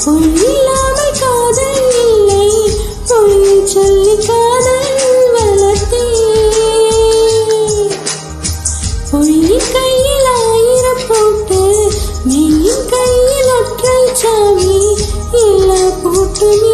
பொய்யில்லாமல் காதல் இல்லை, பொய் சொல்லி காதல் வளர்த்தே. பொய்யின் கையில் 1000 போட்டு, மெய்யின் கையில் ஒற்றை சாவி, எல்லா போட்டும்